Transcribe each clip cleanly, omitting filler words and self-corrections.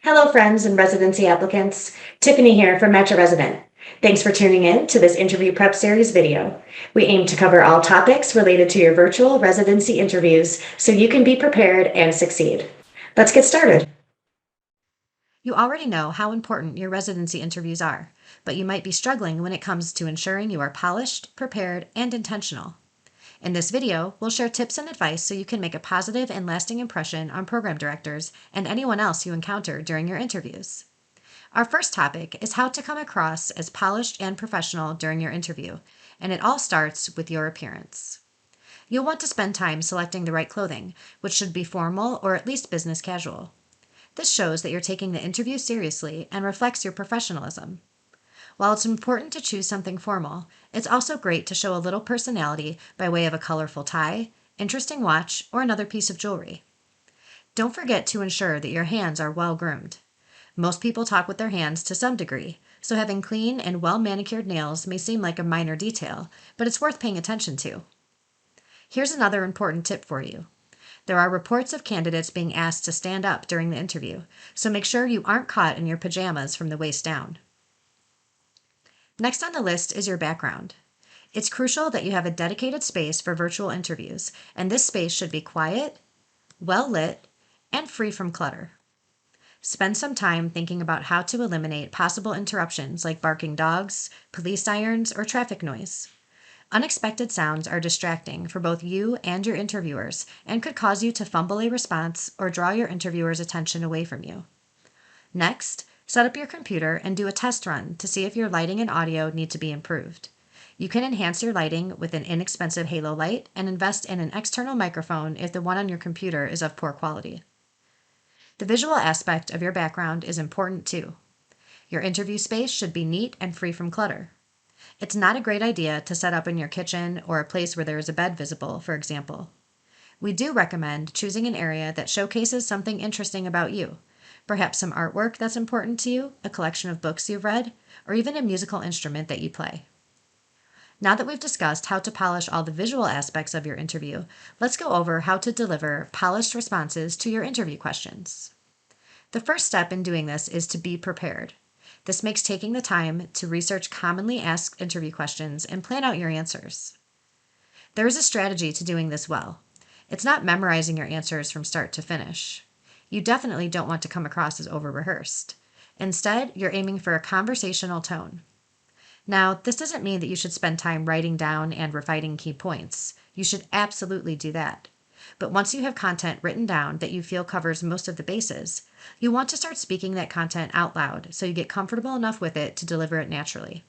Hello, friends and residency applicants. Tiffany here from Metro Resident. Thanks for tuning in to this interview prep series video. We aim to cover all topics related to your virtual residency interviews so you can be prepared and succeed. Let's get started. You already know how important your residency interviews are, but you might be struggling when it comes to ensuring you are polished, prepared, and intentional. In this video, we'll share tips and advice so you can make a positive and lasting impression on program directors and anyone else you encounter during your interviews. Our first topic is how to come across as polished and professional during your interview, and it all starts with your appearance. You'll want to spend time selecting the right clothing, which should be formal or at least business casual. This shows that you're taking the interview seriously and reflects your professionalism. While it's important to choose something formal, it's also great to show a little personality by way of a colorful tie, interesting watch, or another piece of jewelry. Don't forget to ensure that your hands are well groomed. Most people talk with their hands to some degree, so having clean and well manicured nails may seem like a minor detail, but it's worth paying attention to. Here's another important tip for you. There are reports of candidates being asked to stand up during the interview, so make sure you aren't caught in your pajamas from the waist down. Next on the list is your background. It's crucial that you have a dedicated space for virtual interviews, and this space should be quiet, well lit, and free from clutter. Spend some time thinking about how to eliminate possible interruptions like barking dogs, police sirens, or traffic noise. Unexpected sounds are distracting for both you and your interviewers and could cause you to fumble a response or draw your interviewer's attention away from you. Next, set up your computer and do a test run to see if your lighting and audio need to be improved. You can enhance your lighting with an inexpensive halo light and invest in an external microphone if the one on your computer is of poor quality. The visual aspect of your background is important too. Your interview space should be neat and free from clutter. It's not a great idea to set up in your kitchen or a place where there is a bed visible, for example. We do recommend choosing an area that showcases something interesting about you, perhaps some artwork that's important to you, a collection of books you've read, or even a musical instrument that you play. Now that we've discussed how to polish all the visual aspects of your interview, let's go over how to deliver polished responses to your interview questions. The first step in doing this is to be prepared. This makes taking the time to research commonly asked interview questions and plan out your answers. There is a strategy to doing this well. It's not memorizing your answers from start to finish. You definitely don't want to come across as over-rehearsed. Instead, you're aiming for a conversational tone. Now, this doesn't mean that you should spend time writing down and refining key points. You should absolutely do that. But once you have content written down that you feel covers most of the bases, you want to start speaking that content out loud so you get comfortable enough with it to deliver it naturally.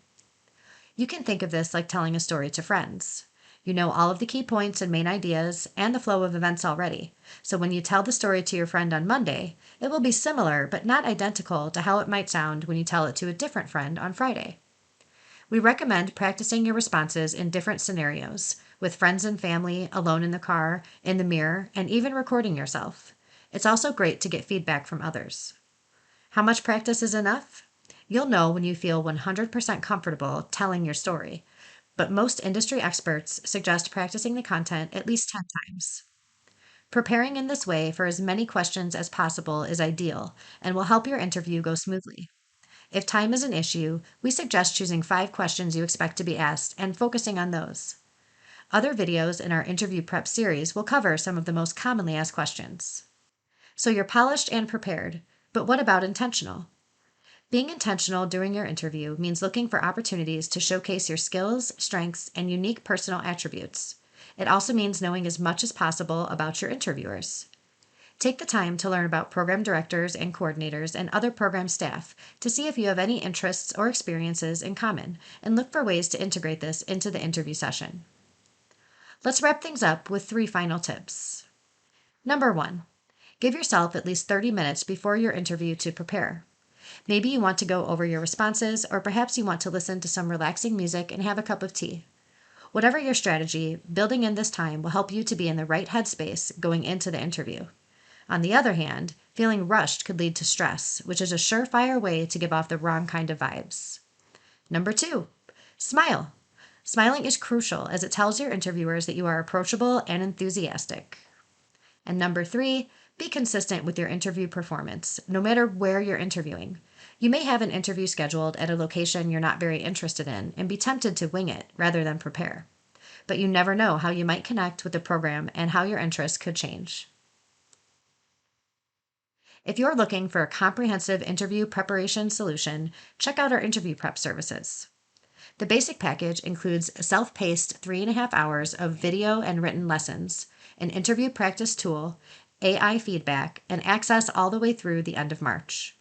You can think of this like telling a story to friends. You know all of the key points and main ideas and the flow of events already, so when you tell the story to your friend on Monday, it will be similar but not identical to how it might sound when you tell it to a different friend on Friday. We recommend practicing your responses in different scenarios, with friends and family, alone in the car, in the mirror, and even recording yourself. It's also great to get feedback from others. How much practice is enough? You'll know when you feel 100% comfortable telling your story, but most industry experts suggest practicing the content at least 10 times. Preparing in this way for as many questions as possible is ideal and will help your interview go smoothly. If time is an issue, we suggest choosing 5 questions you expect to be asked and focusing on those. Other videos in our interview prep series will cover some of the most commonly asked questions. So you're polished and prepared, but what about intentional? Being intentional during your interview means looking for opportunities to showcase your skills, strengths, and unique personal attributes. It also means knowing as much as possible about your interviewers. Take the time to learn about program directors and coordinators and other program staff to see if you have any interests or experiences in common, and look for ways to integrate this into the interview session. Let's wrap things up with 3 final tips. Number 1, give yourself at least 30 minutes before your interview to prepare. Maybe you want to go over your responses, or perhaps you want to listen to some relaxing music and have a cup of tea. Whatever your strategy, building in this time will help you to be in the right headspace going into the interview. On the other hand, feeling rushed could lead to stress, which is a surefire way to give off the wrong kind of vibes. Number 2, smile. Smiling is crucial as it tells your interviewers that you are approachable and enthusiastic. And number 3, Be consistent with your interview performance, no matter where you're interviewing. You may have an interview scheduled at a location you're not very interested in and be tempted to wing it rather than prepare. But you never know how you might connect with the program and how your interests could change. If you're looking for a comprehensive interview preparation solution, check out our interview prep services. The basic package includes a self-paced 3.5 hours of video and written lessons, an interview practice tool, AI feedback, and access all the way through the end of March.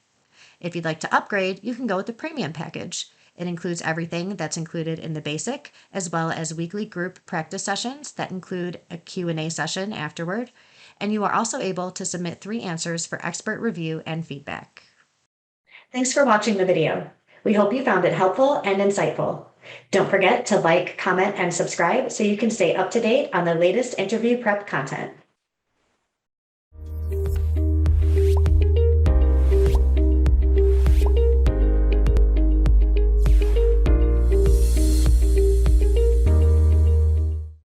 If you'd like to upgrade, you can go with the premium package. It includes everything that's included in the basic, as well as weekly group practice sessions that include a Q&A session afterward, and you are also able to submit 3 answers for expert review and feedback. Thanks for watching the video. We hope you found it helpful and insightful. Don't forget to like, comment, and subscribe so you can stay up to date on the latest interview prep content.